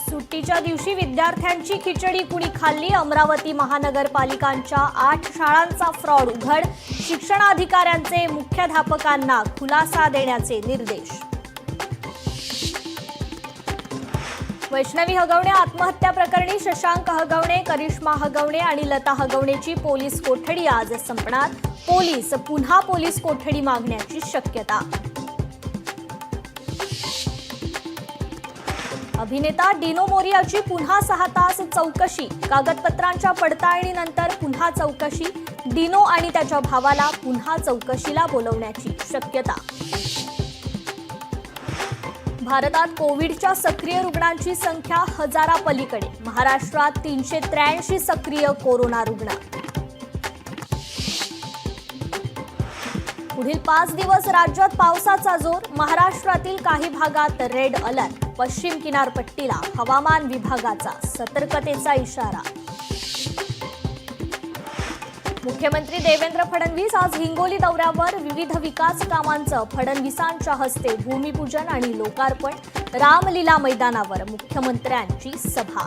सुट्टीच्या दिवशी विद्यार्थ्यांची खिचडी कुणी खाल्ली? अमरावती महानगरपालिकांच्या 8 शाळांचा फ्रॉड उघड. शिक्षणाधिकाऱ्यांचे मुख्याध्यापकांना खुलासा देण्याचे निर्देश. वैष्णवी हगवणे आत्महत्या प्रकरणी शशांक हगवणे, करिश्मा हगवणे आणि लता हगवणेची पोलीस कोठडी आज संपणार. पोलीस पुन्हा पोलीस कोठडी मागण्याची शक्यता. अभिनेता डिनो मोरियाची पुन्हा 6 तास चौकशी. कागदपत्रांच्या पडताळणीनंतर पुन्हा चौकशी. डिनो आणि त्याच्या भावाला पुन्हा चौकशीला बोलवण्याची शक्यता. भारतात कोविडच्या सक्रिय रुग्णांची संख्या हजारापलीकडे. महाराष्ट्रात 383 सक्रिय कोरोना रुग्ण. पुढील 5 दिवस राज्यात पावसाचा जोर. महाराष्ट्रातील काही भागात रेड अलर्ट. पश्चिम किनारपट्टीला हवामान विभागाचा सतर्कतेचा इशारा. मुख्यमंत्री देवेंद्र फडणवीस आज हिंगोली दौऱ्यावर. विविध विकास कामांचं फडणवीसांच्या हस्ते भूमिपूजन आणि लोकार्पण. रामलीला मैदानावर मुख्यमंत्र्यांची सभा.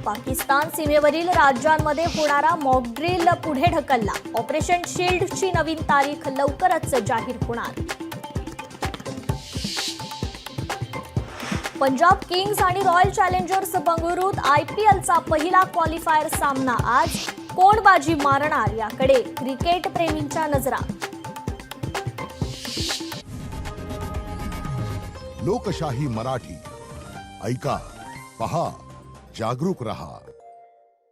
पाकिस्तान सीमेवरील राज्यांमध्ये होणारा मॉकड्रिल पुढे ढकलला. ऑपरेशन शील्डची नवीन तारीख लवकरच जाहीर होणार. पंजाब किंग्स आणि रॉयल चॅलेंजर्स बंगळुरूत IPLचा पहिला क्वालिफायर सामना आज. कोण बाजी मारणार याकडे क्रिकेट प्रेमींच्या नजरा. लोकशाही मराठी ऐका, पहा, जागरूक रहा.